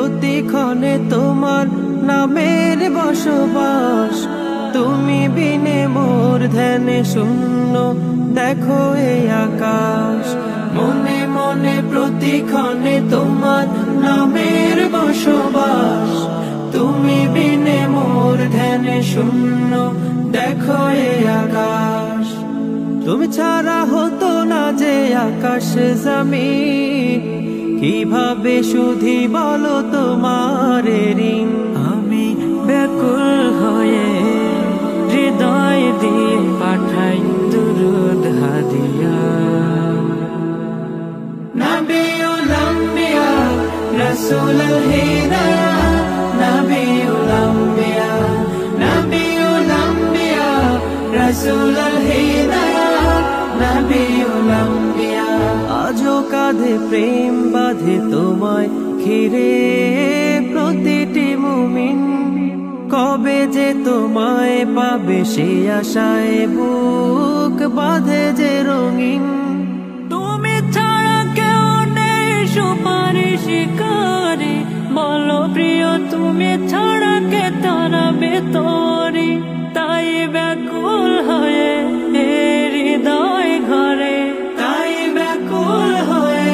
প্রতিক্ষণে তোমার নামের বসবাস। তুমি বিনে মোর ধ্যানে শূন্য, দেখো এই আকাশ। মনে মনে প্রতিক্ষণে তোমার নামের বসবাস। তুমি বিনে মোর ধ্যানে শূন্য, দেখো এই আকাশ। তুমি ছাড়া হতো না যে আকাশ জমিন, কিভাবে শুধু বলো তোমার ঋণ। আমি ব্যাকুল হয়ে হৃদয় দিয়ে পাঠাই দুরুদ হাদিয়া। নবিউল আম্বিয়া রাসূলুল হিদায়া, নবিউল আম্বিয়া, নবিউল আম্বিয়া রাসূলুল হিদায়া, নবিউল আম্বিয়া। আজও কাঁধে প্রেম বাঁধে তোমায় ঘিরে প্রতিটি মুমিন, কবে যে তোমায় পাবে সে আশায় বুক বাঁধে যে রঙিন। তুমি ছাড়া কেউ নেই সুপারিশকারী, বলো প্রিয় তুমি ছাড়া কে তারাবে তোরে। তাই ব্যাকুল হয়ে হৃদয় ঘরে, তাই ব্যাকুল হয়ে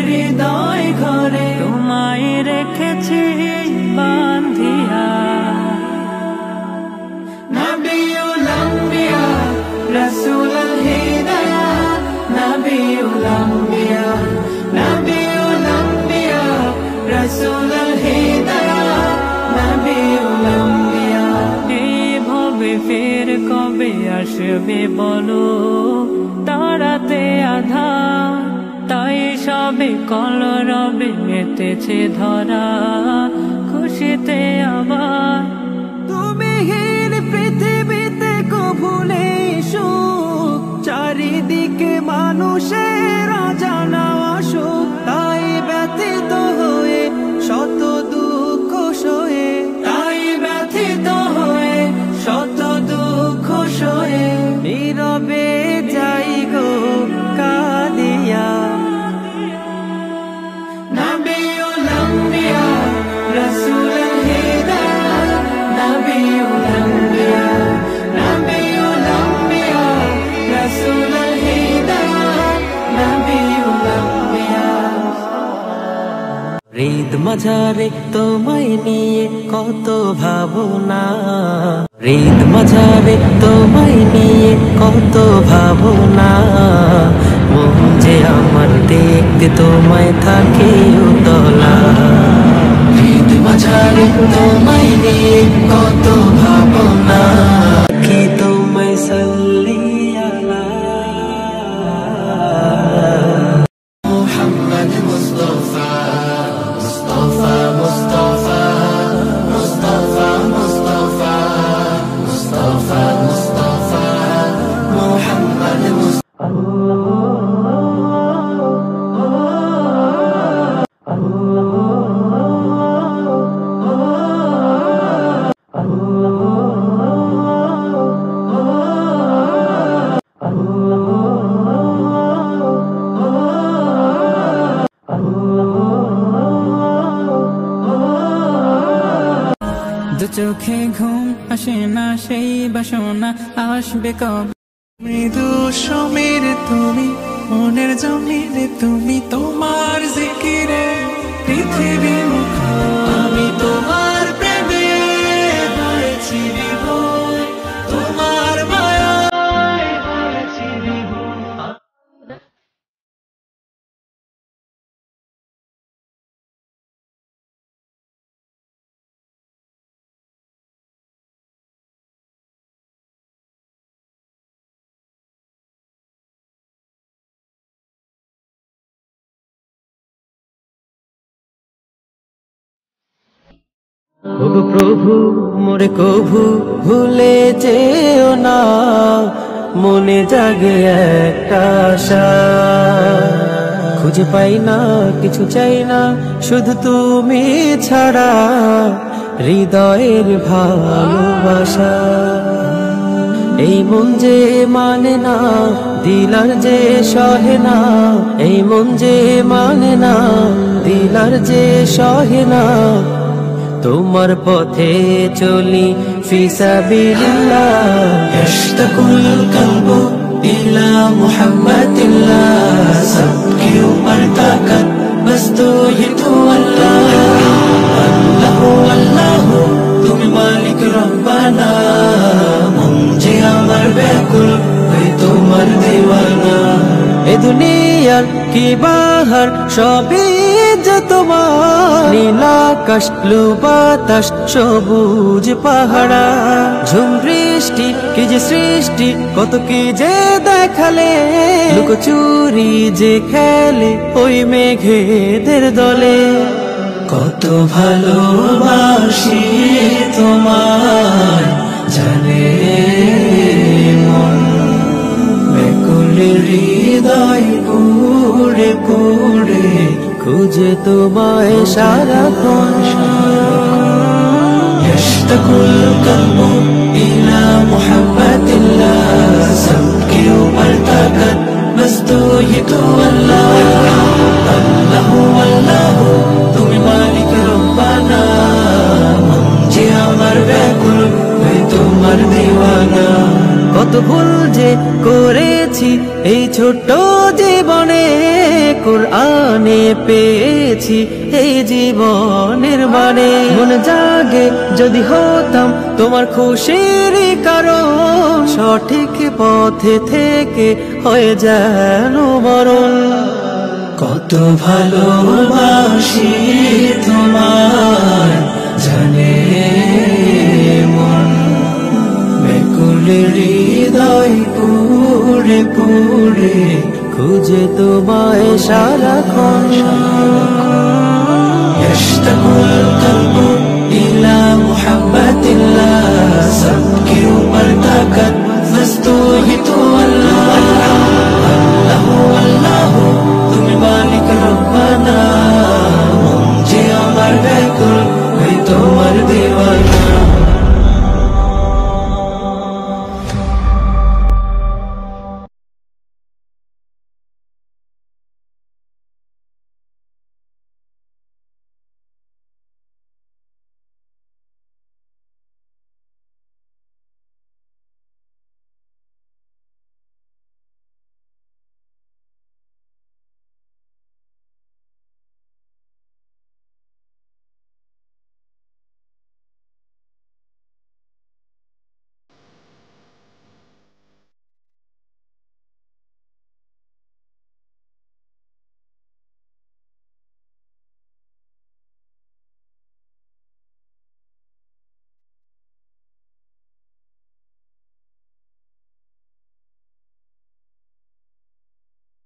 হৃদয় ঘরে তোমায় রেখেছি বান্ধিয়া। নবিউল আম্বিয়া রাসূলুল হিদায়া, নবিউল আম্বিয়া, নবিউল আম্বিয়া রাসূলুল হিদায়া, নবিউল আম্বিয়া। এই ভবে ফের কবে আসবে বলো, তারাতে আধার। তাই সবে কলরবে মেতেছে ধরা, খুশিতে আবার। তুমি হীন পৃথিবীতে কভু নেই সুখ, চারিদিকে মানুষের অজানা অসুখ। তাই ব্যথিত হয়ে শত দুঃখ সয়ে, তাই ব্যথিত হয়ে শত দুঃখ সয়ে নীরবে যাই গো কাঁদিয়া। নবিউল আম্বিয়া রাসূলুল হিদায়া, নবিউল আম্বিয়া, নবিউল আম্বিয়া রাসূলুল হিদায়া, নবিউল আম্বিয়া। হৃদ মাঝারে তোমায় নিয়ে কত ভাবনা, হৃদ মাঝারে তোমায় নিয়ে কত ভাবনা। মন যে আমার দেখতে তোমায় থাকে উতলা, হৃদ মাঝারে তোমায় নিয়ে কত ভাবনা। কি তোমায় সাল্লি আলা মুহাম্মদ মুস্তাফা, মুস্তাফা মুস্তাফা, মুস্তাফা মুস্তাফা, মুস্তাফা মুস্তাফা, মুহাম্মদ মুস্তাফা। দু চোখে ঘুম আসে না সেই বাসনা আসবে কবে। মৃদু সমীর তুমি, মনের জমিনে তুমি, তোমার জিকিরে পৃথিবী মুখর। আমি তোমার প্রেমে হয়েছি বিভোর, তোমার মায়ায় হয়েছি বিভোর। ওগো প্রভু মোরে কভু ভুলে যেও না, মনে জাগে একটা আশা। খুঁজে পাই না কিছু চাই না, শুধু তুমি ছাড়া হৃদয়ের ভালোবাসা। এই মন যে মানে না দিলার যে সহে না, এই মন যে মানে না দিলার যে সহে না, তোমার পথে চলি ফিসাবিলিল্লাহ। ইশতাকুল কলবু ইলা মুহাম্মাদিল্লাহ, सबके ऊपर ताकत बस तो ये तो अल्लाह। अल्लाह अल्लाह তুমি মালিক রব্বানা, মন যে আমার ব্যাকুল হয়ে তোমার দিওয়ানা। এ দুনিয়ার কি বাহার সবই যে তোমার, নীলাকাশ ব্লু বাতাস সবুজ পাহাড়া, ঝুম বৃষ্টি কি যে সৃষ্টি কত কি যে দেখালে, লুকোচুরি যে খেলে ওই মেঘেদের দলে। কত ভালোবাসি তোমায় জানে মন, ব্যাকুল হৃদয় পুড়ে পুড়ে খুঁজে তোমায় সারাক্ষণ। ইশতাকুল কলবু ইলা মুহাম্মাদিল্লাহ, सबके ऊपर ताकत बस तो ये तो अल्लाह। अल्लाह अल्लाह তুমি মালিক রব্বানা, মন যে আমার ব্যাকুল হয়ে তোমার দিওয়ানা। কত ভুল যে করেছি এই ছোট্ট জীবনে, কুরআনে পেয়েছি এই জীবনের মানে। মন জাগে যদি হতাম তোমার খুশির কারণ, সঠিক পথে থেকে হয়ে যেন মরণ। কত ভালোবাসি তোমায় জানে মন, ব্যাকুল হৃদয় পুড়ে পুড়ে খুঁজে তোমায় সারাক্ষণ।